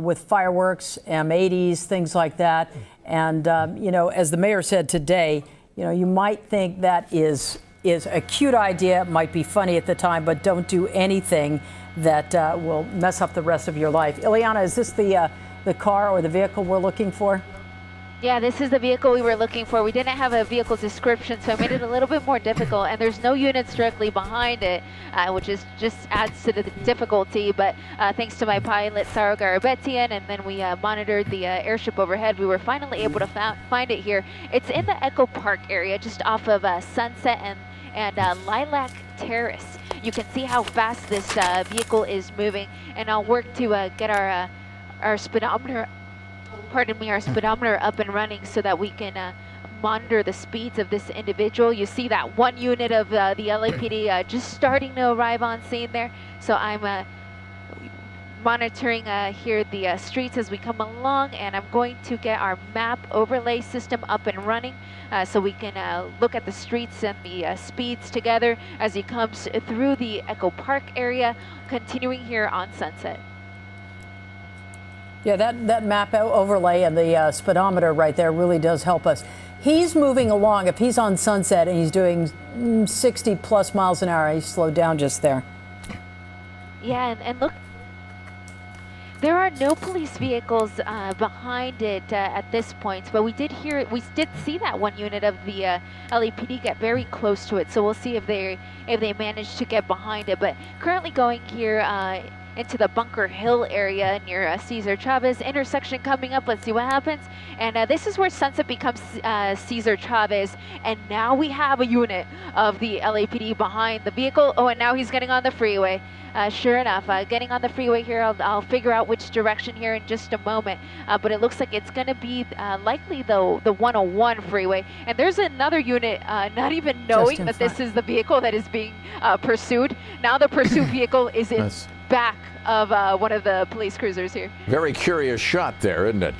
with fireworks, M80s, things like that. And, as the mayor said today, you might think that is a cute idea. It might be funny at the time, but don't do anything that will mess up the rest of your life. Ileana, is this the car or the vehicle we're looking for? Yeah, this is the vehicle we were looking for. We didn't have a vehicle description, so I made it a little bit more difficult. And there's no units directly behind it, which is just adds to the difficulty. But thanks to my pilot, Sarah Garabetian, and then we monitored the airship overhead, we were finally able to find it here. It's in the Echo Park area, just off of Sunset and Lilac Terrace. You can see how fast this vehicle is moving, and I'll work to get our speedometer. Our speedometer up and running so that we can monitor the speeds of this individual. You see that one unit of the LAPD just starting to arrive on scene there. So I'm monitoring here the streets as we come along, and I'm going to get our map overlay system up and running so we can look at the streets and the speeds together as he comes through the Echo Park area, continuing here on Sunset. Yeah, that map overlay and the speedometer right there really does help us. He's moving along. If he's on Sunset and he's doing 60 plus miles an hour, he's slowed down just there. Yeah, and look, there are no police vehicles behind it at this point, but we did see that one unit of the LAPD get very close to it. So we'll see if they manage to get behind it. But currently going here into the Bunker Hill area near Cesar Chavez intersection coming up. Let's see what happens. And this is where Sunset becomes Cesar Chavez. And now we have a unit of the LAPD behind the vehicle. Oh, and now he's getting on the freeway. Sure enough, getting on the freeway here. I'll figure out which direction here in just a moment. But it looks like it's going to be likely the 101 freeway. And there's another unit not even knowing that this is the vehicle that is being pursued. Now the pursuit vehicle is in back of one of the police cruisers here. Very curious shot there, isn't it?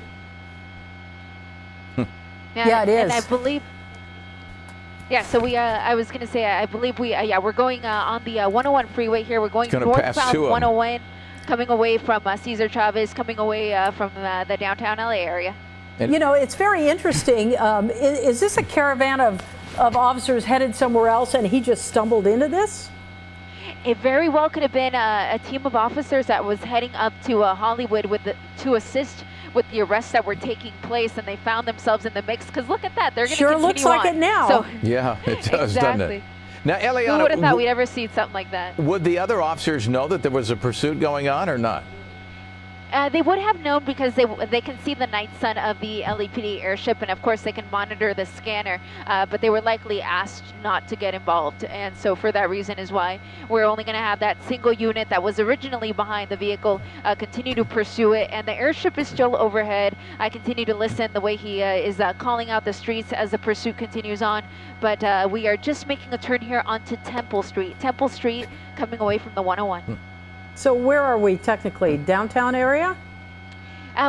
Yeah, it is. And I believe. Yeah, so I was going to say, I believe we're going on the 101 freeway here. We're going northbound 101, coming away from Cesar Chavez, coming away from the downtown LA area. And it's very interesting. Is this a caravan of officers headed somewhere else and he just stumbled into this? It very well could have been a team of officers that was heading up to Hollywood to assist with the arrests that were taking place, and they found themselves in the mix. Because look at that, they're going to continue looks like it now. So, yeah, it does, doesn't it? Now, Eliana, who would have thought we'd ever see something like that? Would the other officers know that there was a pursuit going on or not? They would have known because they can see the night sun of the LAPD airship, and of course they can monitor the scanner, but they were likely asked not to get involved. And so for that reason is why we're only going to have that single unit that was originally behind the vehicle continue to pursue it. And the airship is still overhead. I continue to listen the way he is calling out the streets as the pursuit continues on. But we are just making a turn here onto Temple Street. Temple Street coming away from the 101. So where are we technically? Downtown area?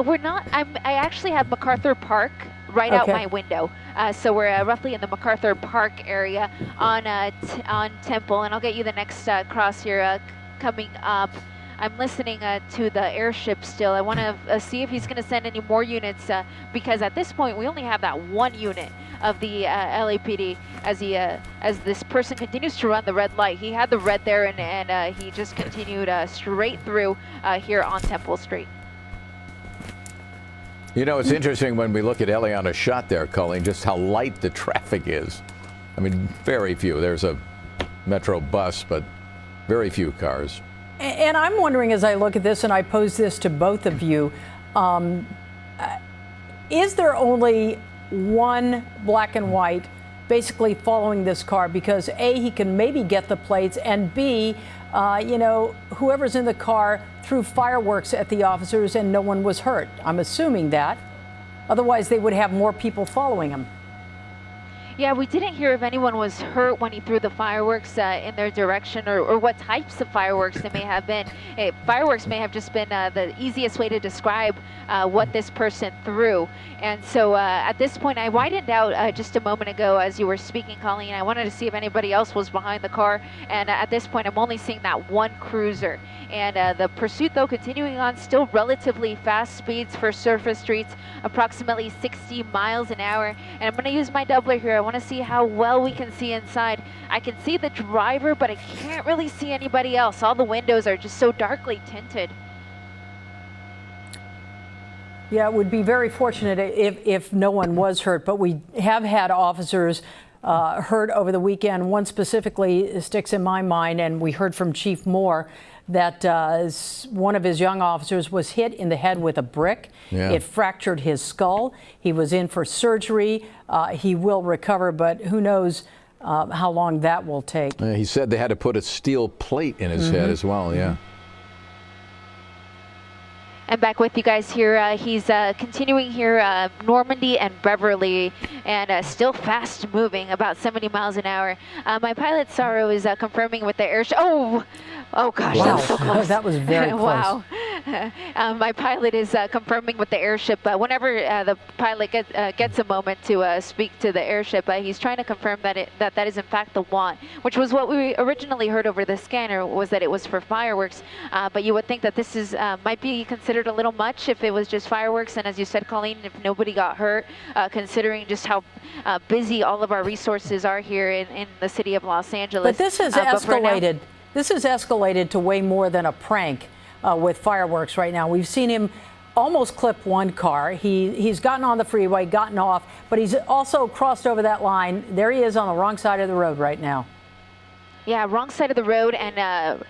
We're not. I actually have MacArthur Park right out my window. So we're roughly in the MacArthur Park area on Temple, and I'll get you the next cross here coming up. I'm listening to the airship still. I want to see if he's going to send any more units because at this point we only have that one unit of the LAPD as this person continues to run the red light. He had the red there and he just continued straight through here on Temple Street. It's interesting when we look at Eliana's shot there, Colleen, just how light the traffic is. I mean, very few. There's a metro bus, but very few cars. And I'm wondering, as I look at this, and I pose this to both of you, is there only one black and white basically following this car? Because A, he can maybe get the plates, and B, whoever's in the car threw fireworks at the officers and no one was hurt. I'm assuming that. Otherwise, they would have more people following him. Yeah, we didn't hear if anyone was hurt when he threw the fireworks in their direction, or what types of fireworks they may have been. Fireworks may have just been the easiest way to describe what this person threw. And so at this point, I widened out just a moment ago as you were speaking, Colleen. I wanted to see if anybody else was behind the car. And at this point, I'm only seeing that one cruiser. And the pursuit, though, continuing on, still relatively fast speeds for surface streets, approximately 60 miles an hour. And I'm going to use my doubler here. I want to see how well we can see inside. I can see the driver, but I can't really see anybody else. All the windows are just so darkly tinted. Yeah, it would be very fortunate if no one was hurt, but we have had officers hurt over the weekend. One specifically sticks in my mind, and we heard from Chief Moore that one of his young officers was hit in the head with a brick. Yeah. It fractured his skull. He was in for surgery. He will recover, but who knows how long that will take. He said they had to put a steel plate in his head as well, yeah. And back with you guys here. He's continuing here, Normandy and Beverly, and still fast moving, about 70 miles an hour. My pilot, Saro, is confirming with the air show. Oh gosh, Wow. that was so close. That was very close. Wow. My pilot is confirming with the airship. Whenever the pilot gets a moment to speak to the airship, he's trying to confirm that that is in fact the want, which was what we originally heard over the scanner, was that it was for fireworks. But you would think that this is might be considered a little much if it was just fireworks. And as you said, Colleen, if nobody got hurt, considering just how busy all of our resources are here in the city of Los Angeles. But this has escalated. This has escalated to way more than a prank with fireworks right now. We've seen him almost clip one car. He's gotten on the freeway, gotten off, but he's also crossed over that line. There he is on the wrong side of the road right now. Yeah, wrong side of the road, and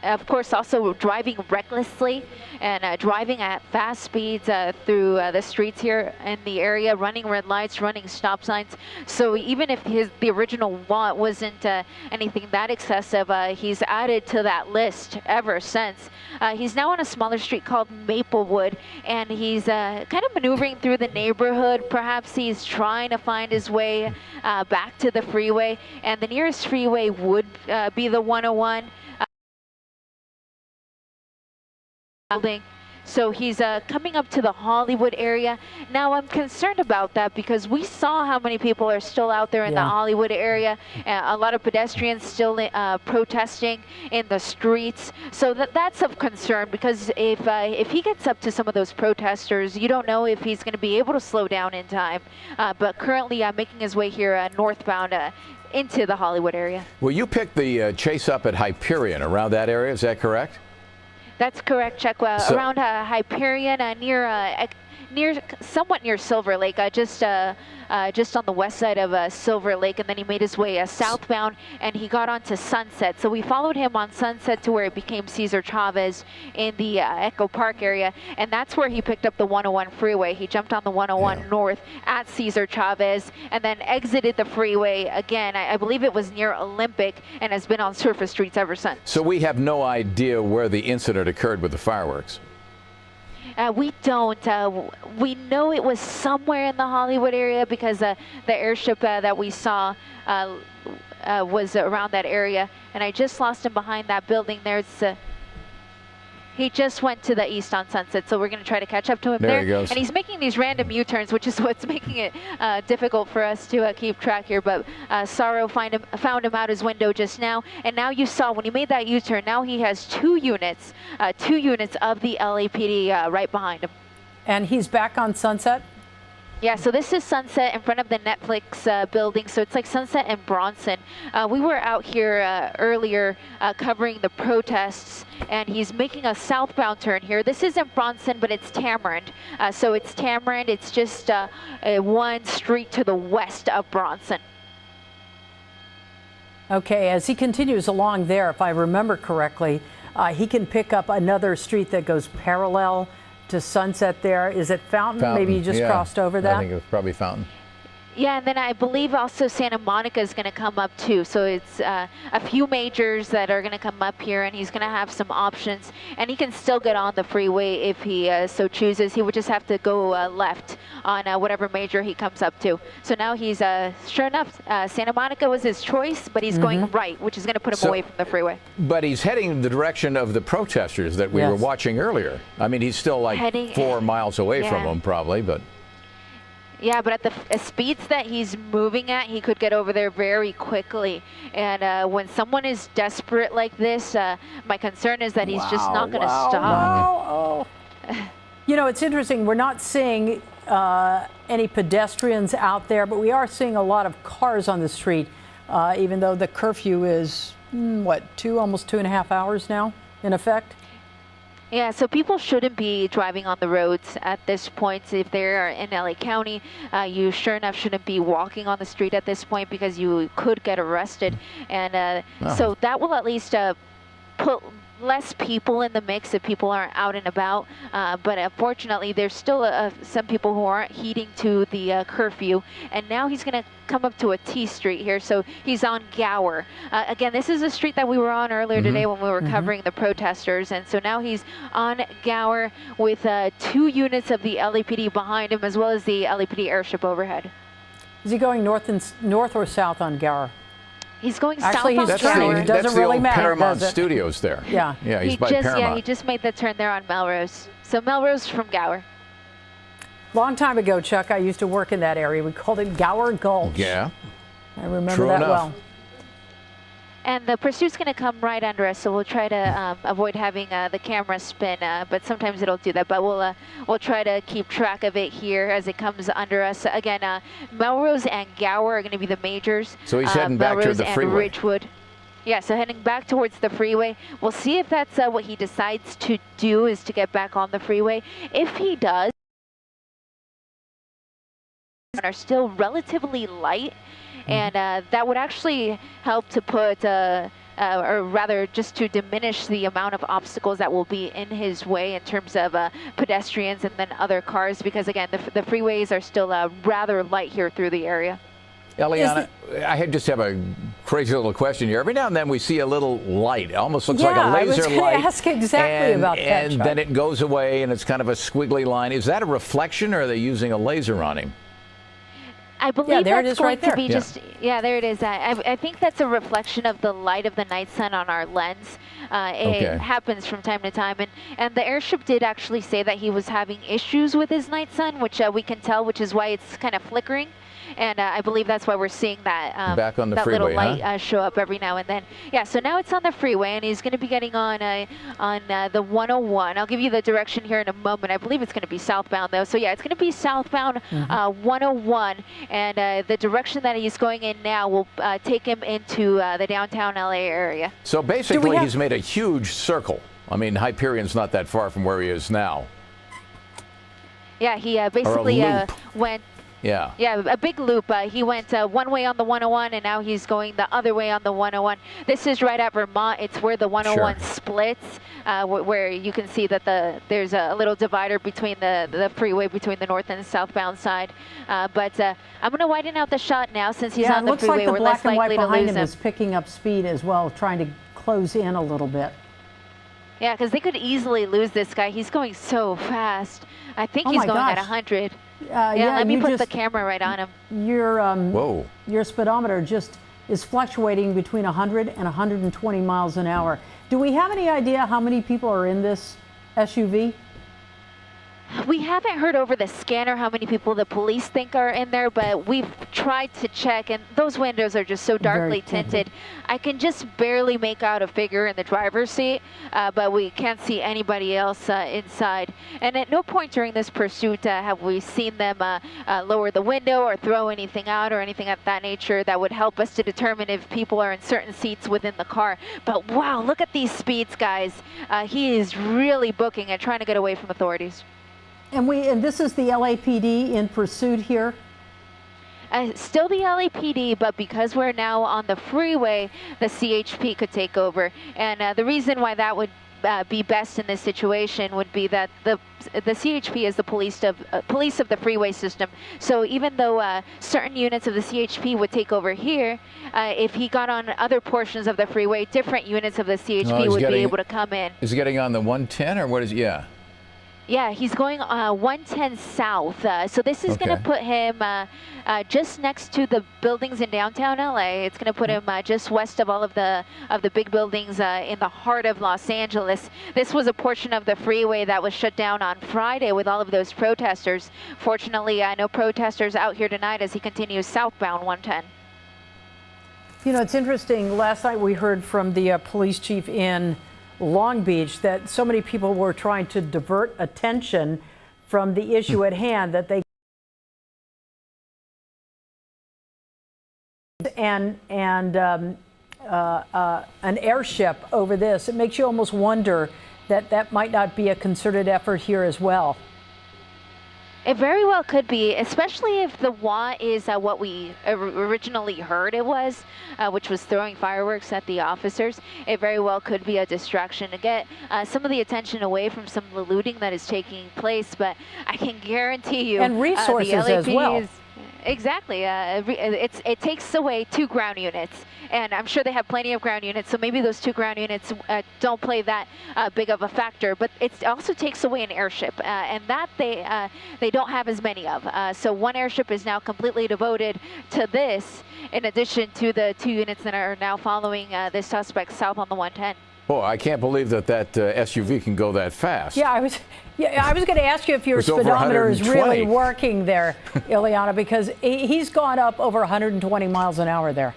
of course also driving recklessly and driving at fast speeds through the streets here in the area, running red lights, running stop signs. So even if the original want wasn't anything that excessive, he's added to that list ever since. He's now on a smaller street called Maplewood, and he's kind of maneuvering through the neighborhood. Perhaps he's trying to find his way back to the freeway, and the nearest freeway would be the 101 building. So he's coming up to the Hollywood area. Now I'm concerned about that because we saw how many people are still out there in the Hollywood area. A lot of pedestrians still protesting in the streets. So that's of concern, because if he gets up to some of those protesters, you don't know if he's going to be able to slow down in time. But currently making his way here northbound into the Hollywood area. Well, you picked the chase up at Hyperion, around that area, is that correct? That's correct, Chuck. Around Hyperion, somewhat near Silver Lake, just on the west side of Silver Lake, and then he made his way southbound, and he got onto Sunset. So we followed him on Sunset to where it became Cesar Chavez in the Echo Park area, and that's where he picked up the 101 freeway. He jumped on the 101 north at Cesar Chavez, and then exited the freeway again. I believe it was near Olympic, and has been on surface streets ever since. So we have no idea where the incident occurred with the fireworks. We don't. We know it was somewhere in the Hollywood area because the airship that we saw was around that area. And I just lost him behind that building there. He just went to the east on Sunset, so we're going to try to catch up to him there. He goes. And he's making these random U-turns, which is what's making it difficult for us to keep track here. But Saro found him out his window just now. And now you saw when he made that U-turn, now he has two units of the LAPD right behind him. And he's back on Sunset? Yeah, so this is Sunset in front of the Netflix building. So it's like Sunset and Bronson. We were out here earlier covering the protests, and he's making a southbound turn here. This isn't Bronson, but it's Tamarind. So it's Tamarind. It's just one street to the west of Bronson. Okay, as he continues along there, if I remember correctly, he can pick up another street that goes parallel to Sunset there. Is it Fountain? Maybe you just crossed over that? I think it was probably Fountain. Yeah, and then I believe also Santa Monica is going to come up too. So it's a few majors that are going to come up here, and he's going to have some options. And he can still get on the freeway if he so chooses. He would just have to go left on whatever major he comes up to. So now he's, sure enough, Santa Monica was his choice, but he's going right, which is going to put him away from the freeway. But he's heading in the direction of the protesters that we were watching earlier. I mean, he's still like 4 miles away from them probably, but... Yeah, but at the speeds that he's moving at, he could get over there very quickly. And when someone is desperate like this, my concern is that he's just not going to stop. You know, it's interesting. We're not seeing any pedestrians out there, but we are seeing a lot of cars on the street, even though the curfew is, what, almost 2.5 hours now in effect? Yeah, so people shouldn't be driving on the roads at this point. If they're in LA County, you sure enough shouldn't be walking on the street at this point because you could get arrested. And so that will at least put less people in the mix if people aren't out and about. But unfortunately, there's still some people who aren't heeding to the curfew. And now he's going to come up to a T Street here. So he's on Gower. Again, this is a street that we were on earlier today when we were covering the protesters. And so now he's on Gower with 2 units of the LAPD behind him, as well as the LAPD airship overhead. Is he going north or south on Gower? He's going Actually, south on Gower. It doesn't really matter, Paramount does it? Studios there. Yeah. Yeah, he's by Paramount. Yeah, he just made the turn there on Melrose. So Melrose from Gower. Long time ago, Chuck, I used to work in that area. We called it Gower Gulch. Yeah. I remember True that enough. well. And the pursuit's going to come right under us, so we'll try to avoid having the camera spin, but sometimes it'll do that. But we'll try to keep track of it here as it comes under us. Again, Melrose and Gower are going to be the majors. So he's heading back to the Melrose freeway. and Ridgewood. Yeah, so heading back towards the freeway. We'll see if that's what he decides to do, is to get back on the freeway. If he does, are still relatively light, and that would actually help to put, or rather just to diminish the amount of obstacles that will be in his way in terms of pedestrians and then other cars, because again, the freeways are still rather light here through the area. Eliana, I just have a crazy little question here. Every now and then we see a little light. It almost looks like a laser I was light. going to ask exactly about that, And Chuck. then it goes away and it's kind of a squiggly line. Is that a reflection, or are they using a laser on him? I believe there it that's is going right there. to be just, there it is. I think that's a reflection of the light of the night sun on our lens. It happens from time to time. And the airship did actually say that he was having issues with his night sun, which we can tell, which is why it's kind of flickering. And I believe that's why we're seeing that, back on the that freeway, little light show up every now and then. Yeah, so now it's on the freeway, and he's going to be getting on the 101. I'll give you the direction here in a moment. I believe it's going to be southbound, though. So, yeah, it's going to be southbound 101. And the direction that he's going in now will take him into the downtown LA area. So basically, he's made a huge circle. I mean, Hyperion's not that far from where he is now. Yeah, he basically went... Yeah, a big loop. He went one way on the 101, and now he's going the other way on the 101. This is right at Vermont. It's where the 101 splits, where you can see that there's a little divider between the freeway between the north and southbound side. But I'm going to widen out the shot now since he's on the freeway. It looks like the We're black less and white likely to behind lose him is picking up speed as well, trying to close in a little bit. Yeah, because they could easily lose this guy. He's going so fast. I think he's going at 100. Let me put the camera right on him. Your speedometer just is fluctuating between 100 and 120 miles an hour. Do we have any idea how many people are in this SUV? We haven't heard over the scanner how many people the police think are in there, but we've tried to check, and those windows are just so darkly tinted. I can just barely make out a figure in the driver's seat, but we can't see anybody else inside. And at no point during this pursuit have we seen them lower the window or throw anything out or anything of that nature that would help us to determine if people are in certain seats within the car. But wow, look at these speeds, guys. He is really booking and trying to get away from authorities. And this is the LAPD in pursuit here? Still the LAPD, but because we're now on the freeway, the CHP could take over. And the reason why that would be best in this situation would be that the CHP is the police of the freeway system. So even though certain units of the CHP would take over here, if he got on other portions of the freeway, different units of the CHP would be able to come in. Is he getting on the 110 or what is? Yeah. Yeah, he's going 110 south. So this is going to put him just next to the buildings in downtown LA. It's going to put him just west of all of the big buildings in the heart of Los Angeles. This was a portion of the freeway that was shut down on Friday with all of those protesters. Fortunately, no protesters out here tonight as he continues southbound 110. You know, it's interesting. Last night we heard from the police chief in Long Beach that so many people were trying to divert attention from the issue at hand that they and an airship over this. It makes you almost wonder that that might not be a concerted effort here as well. It very well could be, especially if the WA is what we originally heard it was, which was throwing fireworks at the officers. It very well could be a distraction to get some of the attention away from some of the looting that is taking place. But I can guarantee you, and resources the LAPD as well. Exactly. It takes away 2 ground units, and I'm sure they have plenty of ground units, so maybe those 2 ground units don't play that big of a factor, but it also takes away an airship, and that they don't have as many of. So 1 airship is now completely devoted to this, in addition to the 2 units that are now following this suspect south on the 110. Boy, I can't believe that SUV can go that fast. Yeah, I was going to ask you if your speedometer is really working there, Ileana, because he's gone up over 120 miles an hour there.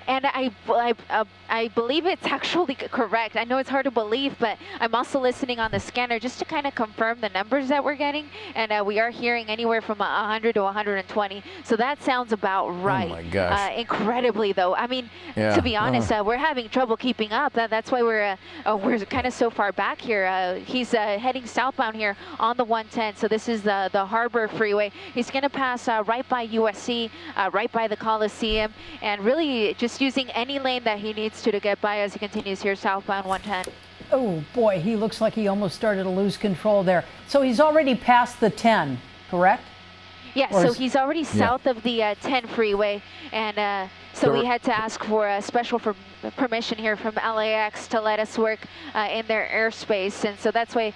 And I believe it's actually correct. I know it's hard to believe, but I'm also listening on the scanner just to kind of confirm the numbers that we're getting. And we are hearing anywhere from 100 to 120. So that sounds about right. Oh my gosh. Incredibly, though. I mean, to be honest, we're having trouble keeping up. That's why we're kind of so far back here. He's heading southbound here on the 110. So this is the Harbor Freeway. He's going to pass right by USC, right by the Coliseum, and really just using any lane that he needs to get by as he continues here southbound 110. Oh boy, he looks like he almost started to lose control there. So he's already past the 10, correct? Yeah, so he's already south of the 10 freeway, and so we had to ask for a special permission here from LAX to let us work in their airspace, and so that's why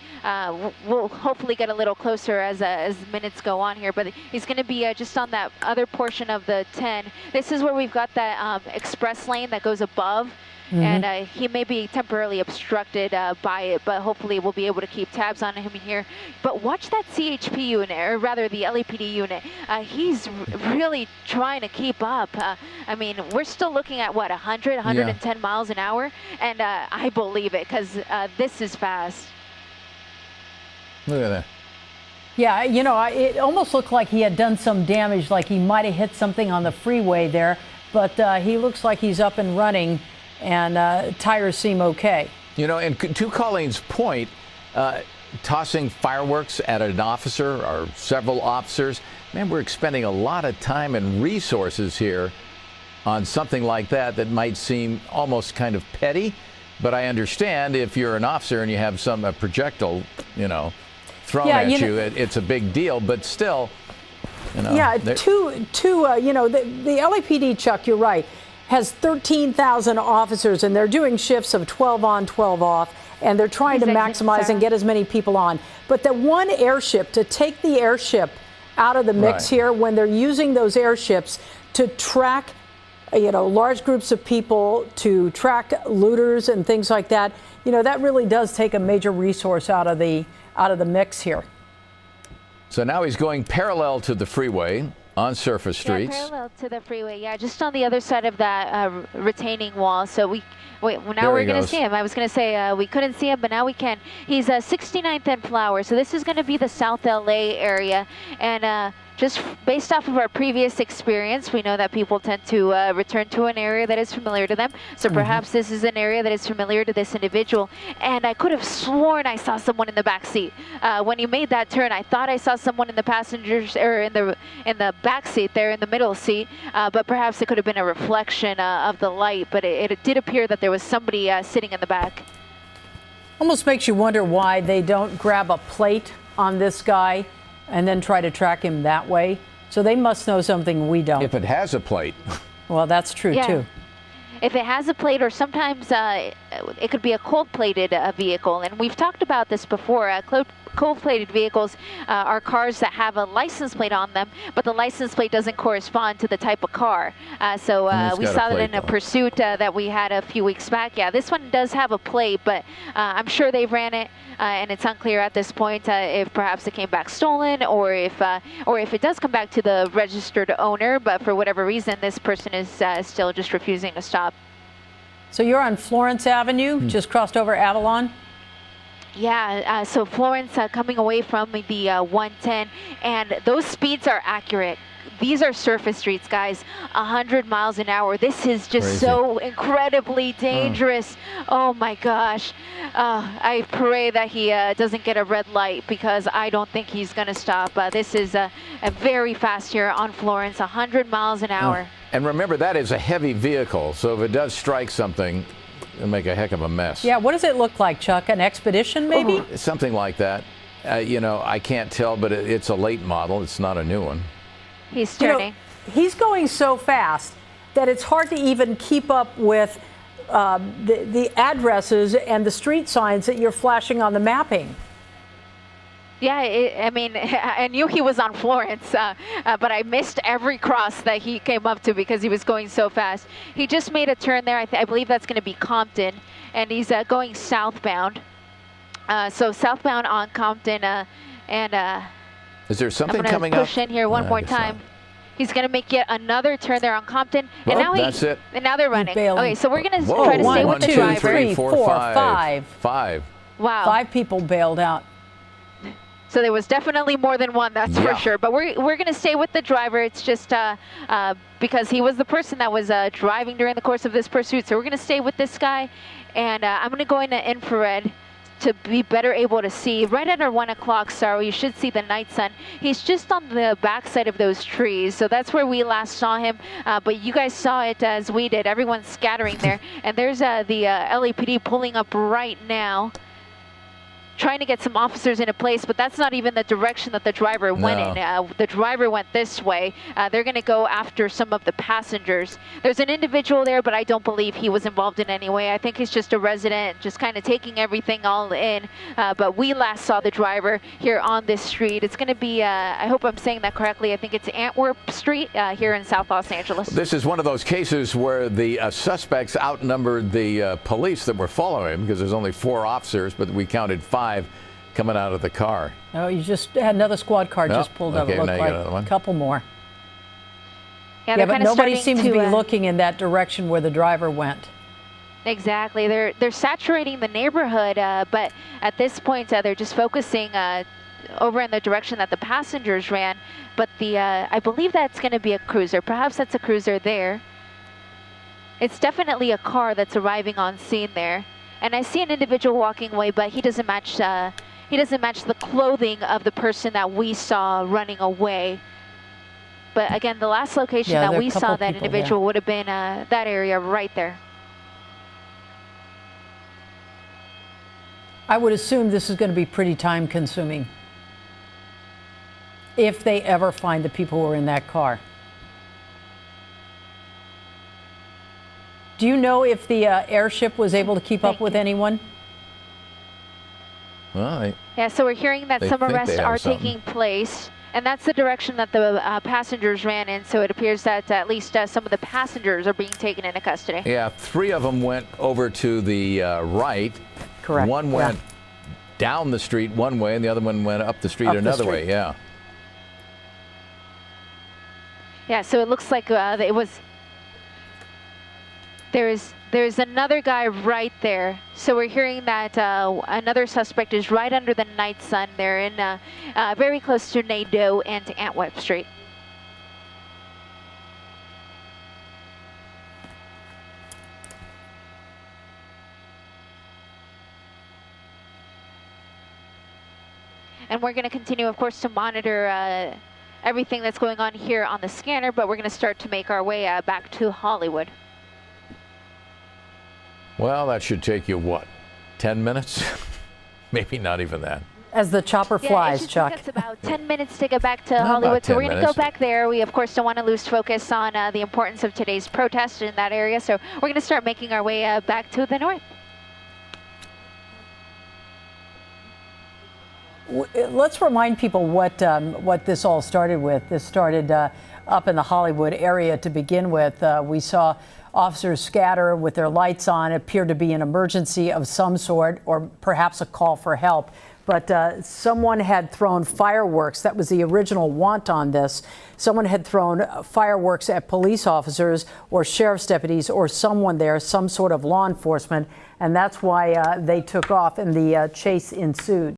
we'll hopefully get a little closer as minutes go on here. But he's going to be just on that other portion of the 10. This is where we've got that express lane that goes above. And he may be temporarily obstructed by it, but hopefully we'll be able to keep tabs on him here. But watch that CHP unit, or rather the LAPD unit. He's really trying to keep up. I mean, we're still looking at, what, 100, 110 miles an hour? And I believe it, because this is fast. Look at that. Yeah, you know, it almost looked like he had done some damage, like he might have hit something on the freeway there. But he looks like he's up and running. And tires seem okay. You know, and to Colleen's point, tossing fireworks at an officer or several officers, man, we're expending a lot of time and resources here on something like that might seem almost kind of petty. But I understand if you're an officer and you have some projectile, you know, thrown at you, it's a big deal. But still, you know. Yeah, you know, the LAPD, Chuck, you're right, has 13,000 officers, and they're doing shifts of 12 on, 12 off, and they're trying to maximize and get as many people on. But the 1 airship, to take the airship out of the mix here, when they're using those airships to track, you know, large groups of people, to track looters and things like that, you know, that really does take a major resource out of the mix here. So now he's going parallel to the freeway on surface streets. Yeah, parallel to the freeway. Yeah, just on the other side of that retaining wall. So now we're going to see him. I was going to say we couldn't see him, but now we can. He's 69th and Flower. So this is going to be the South LA area, and just based off of our previous experience, we know that people tend to return to an area that is familiar to them. So perhaps this is an area that is familiar to this individual. And I could have sworn I saw someone in the back seat. When you made that turn, I thought I saw someone in the passengers, or in the back seat there, in the middle seat. But perhaps it could have been a reflection of the light. But it did appear that there was somebody sitting in the back. Almost makes you wonder why they don't grab a plate on this guy and then try to track him that way. So they must know something we don't. If it has a plate. Well, that's true, too. If it has a plate, or sometimes it could be a cold-plated vehicle. And we've talked about this before. Cold-plated vehicles are cars that have a license plate on them, but the license plate doesn't correspond to the type of car. So we saw that in a pursuit that we had a few weeks back. Yeah, this one does have a plate, but I'm sure they ran it, and it's unclear at this point if perhaps it came back stolen, or if it does come back to the registered owner. But for whatever reason, this person is still just refusing to stop. So you're on Florence Avenue, just crossed over Avalon? Yeah, so Florence coming away from the 110, and those speeds are accurate. These are surface streets, guys. 100 miles an hour. This is just so incredibly dangerous. Oh my gosh. I pray that he doesn't get a red light, because I don't think he's going to stop. This is a very fast here on Florence, 100 miles an hour. And remember, that is a heavy vehicle, so if it does strike something, it'll make a heck of a mess. Yeah, what does it look like, Chuck? An Expedition, maybe? Something like that. You know, I can't tell, but it's a late model. It's not a new one. He's turning. You know, he's going so fast that it's hard to even keep up with the addresses and the street signs that you're flashing on the mapping. Yeah, I mean, I knew he was on Florence, but I missed every cross that he came up to because he was going so fast. He just made a turn there. I believe that's going to be Compton, and he's going southbound. So southbound on Compton, and is there something coming up? up? Push in here one more time. Not. He's going to make yet another turn there on Compton, well, and now that's it. And now they're running. Okay, so we're going to try to stay with the driver. 1, 2, 3, 4, 5. 5. Wow. 5 people bailed out. So there was definitely more than one, that's for sure. But we're going to stay with the driver. It's just because he was the person that was driving during the course of this pursuit. So we're going to stay with this guy, and I'm going to go into infrared to be better able to see. Right at our 1 o'clock star, you should see the night sun. He's just on the backside of those trees, so that's where we last saw him. But you guys saw it as we did. Everyone's scattering there, and there's the LAPD pulling up right now, trying to get some officers into place, but that's not even the direction that the driver went in. The driver went this way. They're going to go after some of the passengers. There's an individual there, but I don't believe he was involved in any way. I think he's just a resident, just kind of taking everything all in. But we last saw the driver here on this street. It's going to be, I hope I'm saying that correctly, I think it's Antwerp Street here in South Los Angeles. This is one of those cases where the suspects outnumbered the police that were following him, because there's only 4 officers, but we counted 5 coming out of the car. Oh, you just had another squad car just pulled up. Okay, It now looked you got another one. like a couple more. Yeah, but nobody seems to be looking in that direction where the driver went. Exactly. They're saturating the neighborhood, but at this point they're just focusing over in the direction that the passengers ran. But I believe that's going to be a cruiser. Perhaps that's a cruiser there. It's definitely a car that's arriving on scene there. And I see an individual walking away, but he doesn't match the clothing of the person that we saw running away. But again, the last location that we saw that individual would have been that area right there. I would assume this is going to be pretty time consuming if they ever find the people who are in that car. Do you know if the airship was able to keep up with anyone? Well, yeah, so we're hearing that some arrests are taking place, and that's the direction that the passengers ran in, so it appears that at least some of the passengers are being taken into custody. Yeah, 3 of them went over to the right. Correct. One went down the street one way, and the other one went up the street another way, yeah. Yeah, so it looks like it was... There's another guy right there. So we're hearing that another suspect is right under the night sun. They're in very close to Nadeau and to Antwerp Street. And we're going to continue, of course, to monitor everything that's going on here on the scanner, but we're going to start to make our way back to Hollywood. Well, that should take you, what, 10 minutes? Maybe not even that. As the chopper Yeah, it flies, should Chuck. take us about 10 minutes to get back to About Hollywood. So 10 we're going to go minutes. back there. We, of course, don't want to lose focus on the importance of today's protest in that area. So we're going to start making our way back to the north. Let's remind people what this all started with. This started up in the Hollywood area to begin with. We saw officers scatter with their lights on. It appeared to be an emergency of some sort, or perhaps a call for help. But someone had thrown fireworks. That was the original want on this. Someone had thrown fireworks at police officers or sheriff's deputies or someone there, some sort of law enforcement. And that's why they took off and the chase ensued.